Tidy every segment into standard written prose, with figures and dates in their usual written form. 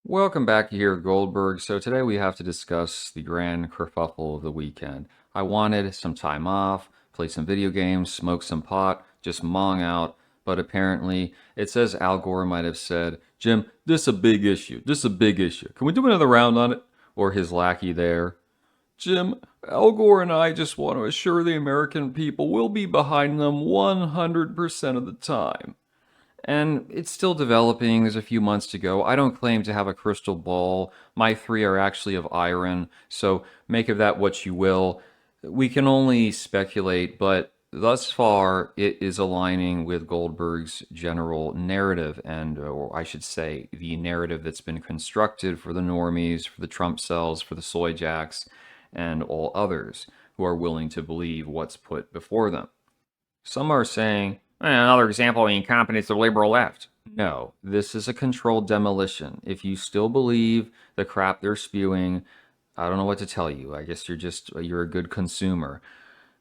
Welcome back here, Goldberg. So today we have to discuss the grand kerfuffle of the weekend. I wanted some time off, play some video games, smoke some pot, just mong out, but apparently it says Al Gore might have said, Jim, this is a big issue. This is a big issue. Can we do another round on it? Or his lackey there. Jim, Al Gore and I just want to assure the American people we'll be behind them 100% of the time. And it's still developing. There's a few months to go. I don't claim to have a crystal ball. My three are actually of iron, so make of that what you will. We can only speculate, but thus far it is aligning with Goldberg's general narrative, and or I should say, the narrative that's been constructed for the normies, for the Trump cells, for the soy jacks, and all others who are willing to believe what's put before them. Some are saying, another example of the incompetence of the liberal left. No, this is a controlled demolition. If you still believe the crap they're spewing, I don't know what to tell you. I guess you're a good consumer.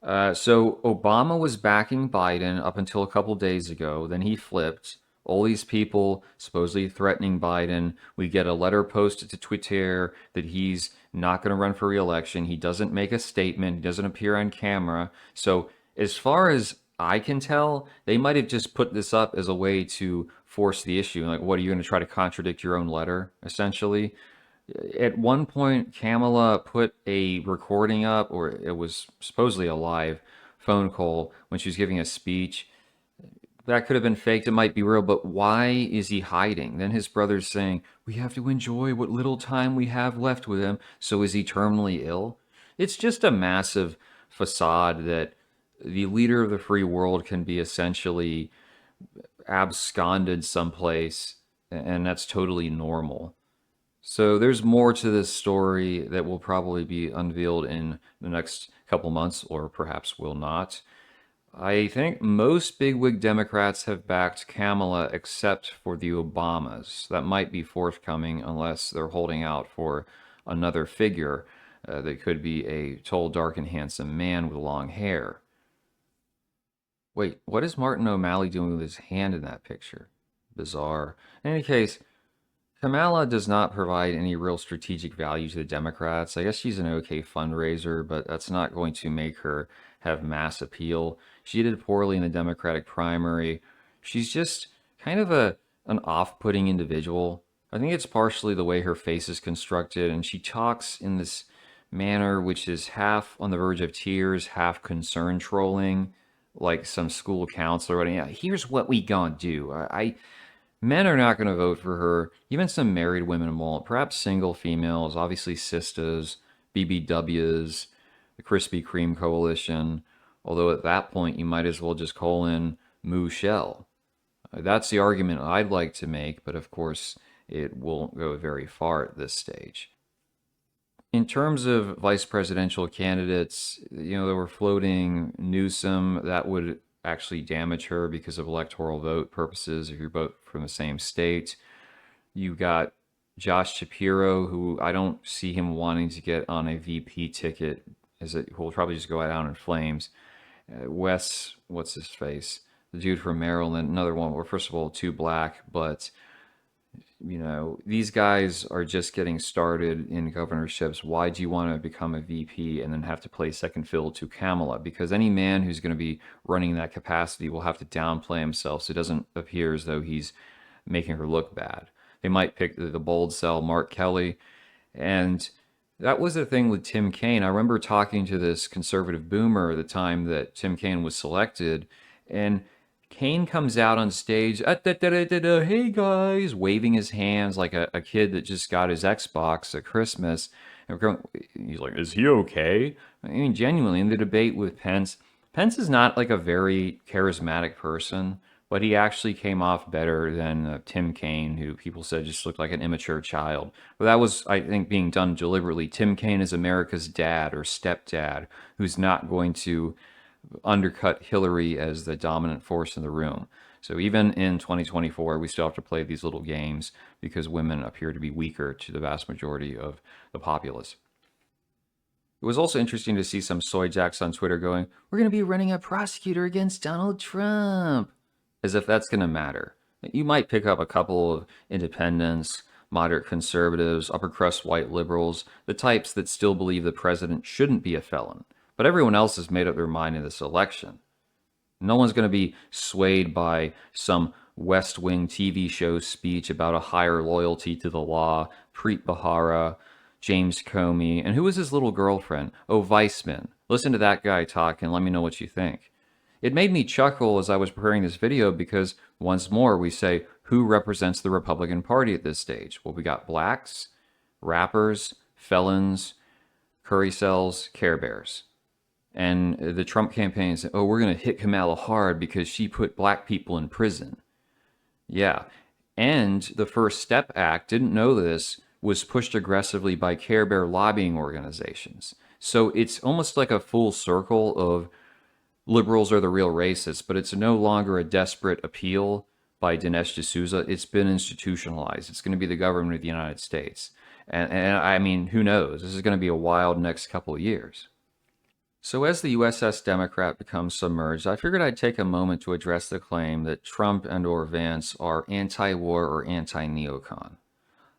So Obama was backing Biden up until a couple days ago. Then he flipped. All these people supposedly threatening Biden. We get a letter posted to Twitter that he's not going to run for re-election. He doesn't make a statement. He doesn't appear on camera. So as far as I can tell, they might have just put this up as a way to force the issue. Like, what are you going to try to contradict your own letter, essentially? At one point, Kamala put a recording up, or it was supposedly a live phone call when she was giving a speech. That could have been faked. It might be real, but why is he hiding? Then his brother's saying, we have to enjoy what little time we have left with him. So is he terminally ill? It's just a massive facade that the leader of the free world can be essentially absconded someplace, and that's totally normal. So there's more to this story that will probably be unveiled in the next couple months, or perhaps will not. I think most bigwig Democrats have backed Kamala except for the Obamas. That might be forthcoming unless they're holding out for another figure that could be a tall, dark, and handsome man with long hair. Wait, what is Martin O'Malley doing with his hand in that picture? Bizarre. In any case, Kamala does not provide any real strategic value to the Democrats. I guess she's an okay fundraiser, but that's not going to make her have mass appeal. She did poorly in the Democratic primary. She's just kind of an off-putting individual. I think it's partially the way her face is constructed, and she talks in this manner which is half on the verge of tears, half concern trolling, like some school counselor writing, yeah, here's what we gonna do. Men are not going to vote for her. Even some married women won't. Perhaps single females, obviously sisters, BBWs, the Krispy Kreme Coalition. Although at that point, you might as well just call in Moo Shell. That's the argument I'd like to make, but of course, it won't go very far at this stage. In terms of vice presidential candidates, they were floating Newsom. That would actually damage her because of electoral vote purposes if you're both from the same state. You got Josh Shapiro, who I don't see him wanting to get on a VP ticket, as it will probably just go out in flames. Wes, what's his face? The dude from Maryland, another one. Well, first of all, too black, but these guys are just getting started in governorships. Why do you want to become a VP and then have to play second fiddle to Kamala? Because any man who's going to be running that capacity will have to downplay himself so it doesn't appear as though he's making her look bad. They might pick the bold cell, Mark Kelly. And that was the thing with Tim Kaine. I remember talking to this conservative boomer at the time that Tim Kaine was selected, and Kane comes out on stage, hey guys, waving his hands like a kid that just got his Xbox at Christmas. And he's like, is he okay? I mean, genuinely, in the debate with Pence, Pence is not like a very charismatic person, but he actually came off better than Tim Kaine, who people said just looked like an immature child. But that was, I think, being done deliberately. Tim Kaine is America's dad or stepdad who's not going to undercut Hillary as the dominant force in the room. So even in 2024, we still have to play these little games because women appear to be weaker to the vast majority of the populace. It was also interesting to see some soy jacks on Twitter going, we're going to be running a prosecutor against Donald Trump, as if that's going to matter. You might pick up a couple of independents, moderate conservatives, upper crust white liberals, the types that still believe the president shouldn't be a felon. But everyone else has made up their mind in this election. No one's going to be swayed by some West Wing TV show speech about a higher loyalty to the law, Preet Bharara, James Comey, and who was his little girlfriend? Oh, Weissman. Listen to that guy talk and let me know what you think. It made me chuckle as I was preparing this video because once more we say, who represents the Republican Party at this stage? Well, we got blacks, rappers, felons, curry cells, Care Bears. And the Trump campaign said, oh, we're going to hit Kamala hard because she put black people in prison. Yeah. And the First Step Act, didn't know this, was pushed aggressively by Care Bear lobbying organizations. So it's almost like a full circle of liberals are the real racists, but it's no longer a desperate appeal by Dinesh D'Souza. It's been institutionalized. It's going to be the government of the United States. And I mean, who knows? This is going to be a wild next couple of years. So as the USS Democrat becomes submerged, I figured I'd take a moment to address the claim that Trump and or Vance are anti-war or anti-neocon.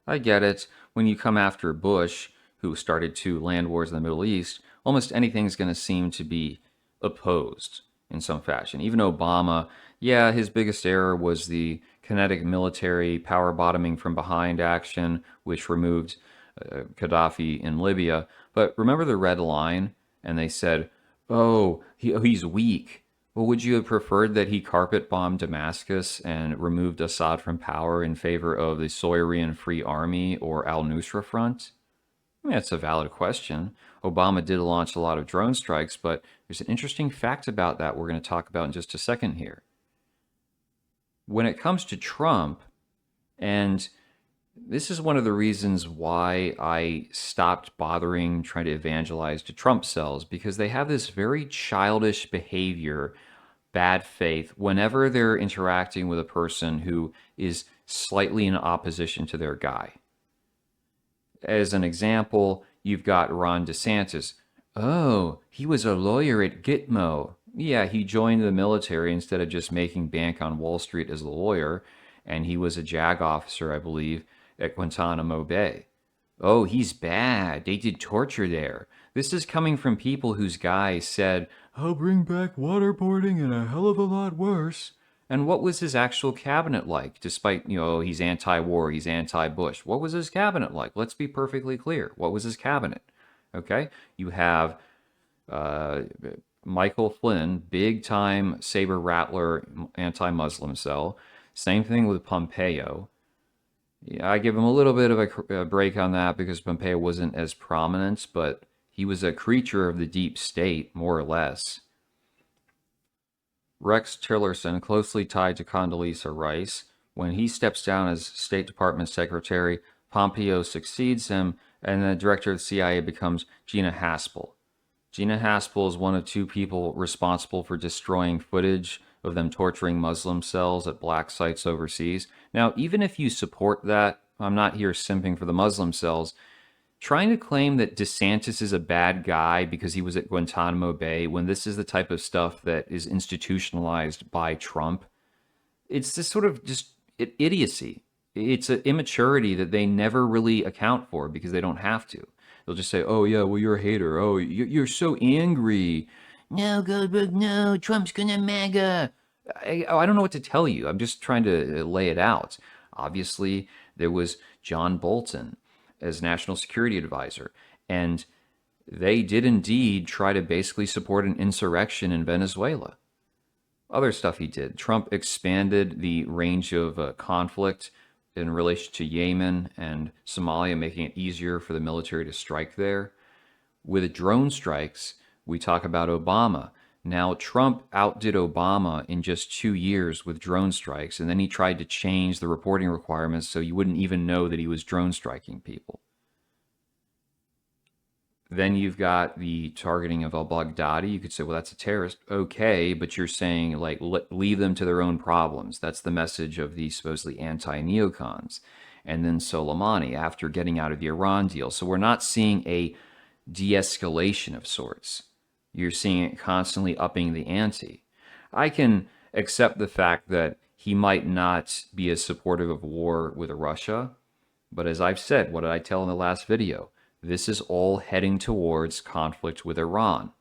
I get it. When you come after Bush, who started 2 land wars in the Middle East, almost anything's going to seem to be opposed in some fashion. Even Obama, yeah, his biggest error was the kinetic military power bottoming from behind action, which removed Gaddafi in Libya. But remember the red line? And they said, oh, he's weak. Well, would you have preferred that he carpet bombed Damascus and removed Assad from power in favor of the Syrian Free Army or al-Nusra Front? I mean, that's a valid question. Obama did launch a lot of drone strikes, but there's an interesting fact about that we're going to talk about in just a second here. When it comes to Trump, and this is one of the reasons why I stopped bothering trying to evangelize to Trump cells, because they have this very childish behavior, bad faith, whenever they're interacting with a person who is slightly in opposition to their guy. As an example, you've got Ron DeSantis. Oh, he was a lawyer at Gitmo. Yeah, he joined the military instead of just making bank on Wall Street as a lawyer, and he was a JAG officer, I believe, at Guantanamo Bay. Oh, he's bad. They did torture there. This is coming from people whose guy said, I'll bring back waterboarding and a hell of a lot worse. And what was his actual cabinet like? Despite, he's anti-war, he's anti-Bush. What was his cabinet like? Let's be perfectly clear. What was his cabinet? Okay? You have Michael Flynn, big-time saber rattler, anti-Muslim cell. Same thing with Pompeo. Yeah, I give him a little bit of a break on that because Pompeo wasn't as prominent, but he was a creature of the deep state, more or less. Rex Tillerson, closely tied to Condoleezza Rice, when he steps down as State Department Secretary, Pompeo succeeds him, and the director of the CIA becomes Gina Haspel. Gina Haspel is one of 2 people responsible for destroying footage of them torturing Muslim cells at black sites overseas. Now, even if you support that, I'm not here simping for the Muslim cells, trying to claim that DeSantis is a bad guy because he was at Guantanamo Bay when this is the type of stuff that is institutionalized by Trump, it's this sort of just idiocy. It's an immaturity that they never really account for because they don't have to. They'll just say, oh, yeah, well, you're a hater. Oh, you're so angry. No, Goldberg, no, Trump's gonna MAGA. I don't know what to tell you. I'm just trying to lay it out. Obviously, there was John Bolton as National Security Advisor, and they did indeed try to basically support an insurrection in Venezuela. Other stuff he did. Trump expanded the range of conflict in relation to Yemen and Somalia, making it easier for the military to strike there. With drone strikes, we talk about Obama. Now, Trump outdid Obama in just 2 years with drone strikes, and then he tried to change the reporting requirements so you wouldn't even know that he was drone striking people. Then you've got the targeting of al-Baghdadi. You could say, well, that's a terrorist. Okay, but you're saying, like, leave them to their own problems. That's the message of the supposedly anti-neocons. And then Soleimani after getting out of the Iran deal. So we're not seeing a de-escalation of sorts. You're seeing it constantly upping the ante. I can accept the fact that he might not be as supportive of war with Russia, But as I've said, what did I tell in the last video? This is all heading towards conflict with Iran.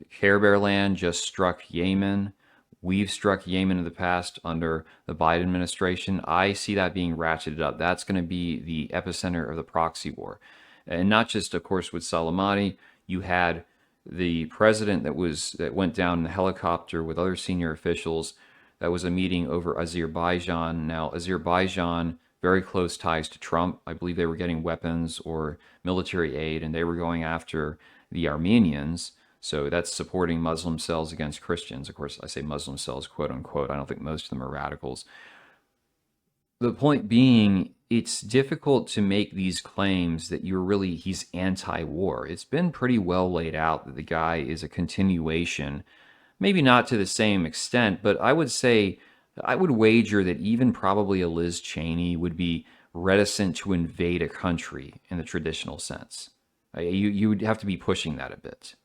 Care Bear Land just struck Yemen. We've struck Yemen in the past under the Biden administration. I see that being ratcheted up. That's going to be the epicenter of the proxy war. And not just, of course, with Soleimani. You had the president that went down in the helicopter with other senior officials. That was a meeting over Azerbaijan. Now, Azerbaijan, very close ties to Trump. I believe they were getting weapons or military aid, and they were going after the Armenians. So that's supporting Muslim cells against Christians. Of course, I say Muslim cells, quote unquote. I don't think most of them are radicals. The point being, it's difficult to make these claims that he's anti-war. It's been pretty well laid out that the guy is a continuation, maybe not to the same extent, but I would say, I would wager that even probably a Liz Cheney would be reticent to invade a country in the traditional sense. You would have to be pushing that a bit,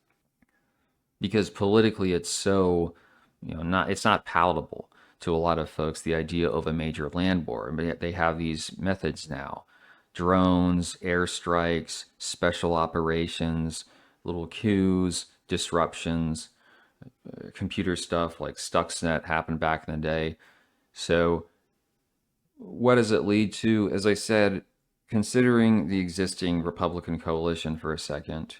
because politically it's so, it's not palatable to a lot of folks, the idea of a major land war. But yet they have these methods now: drones, airstrikes, special operations, little coups, disruptions, computer stuff like Stuxnet happened back in the day. So what does it lead to? As I said, considering the existing Republican coalition for a second,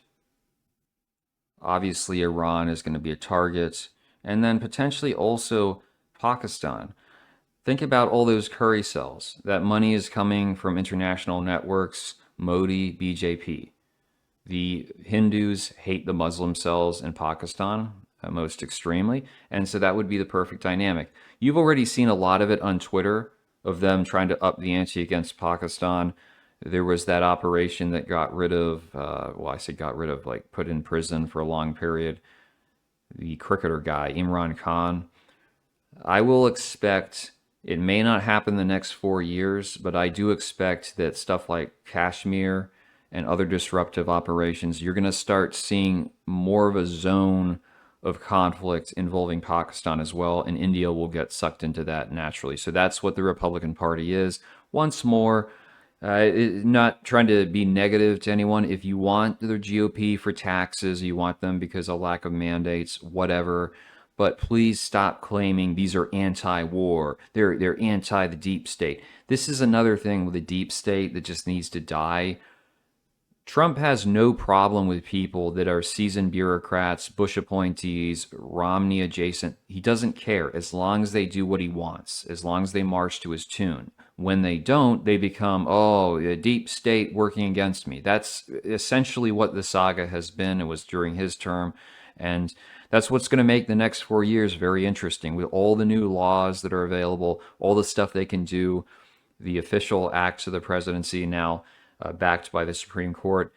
obviously Iran is going to be a target, and then potentially also Pakistan. Think about all those curry cells. That money is coming from international networks, Modi, BJP. The Hindus hate the Muslim cells in Pakistan most extremely, and so that would be the perfect dynamic. You've already seen a lot of it on Twitter, of them trying to up the ante against Pakistan. There was that operation that got rid of, like put in prison for a long period, the cricketer guy, Imran Khan. I will expect, it may not happen the next 4 years, but I do expect that stuff like Kashmir and other disruptive operations, you're going to start seeing more of a zone of conflict involving Pakistan as well, and India will get sucked into that naturally. So that's what the Republican Party is. Once more, not trying to be negative to anyone. If you want the GOP for taxes, you want them because of lack of mandates, whatever. But please stop claiming these are anti-war. They're anti the deep state. This is another thing with the deep state that just needs to die. Trump has no problem with people that are seasoned bureaucrats, Bush appointees, Romney adjacent. He doesn't care as long as they do what he wants, as long as they march to his tune. When they don't, they become, oh, the deep state working against me. That's essentially what the saga has been. It was during his term. And that's what's going to make the next 4 years very interesting, with all the new laws that are available, all the stuff they can do, the official acts of the presidency now backed by the Supreme Court.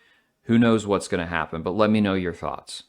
Who knows what's going to happen? But let me know your thoughts.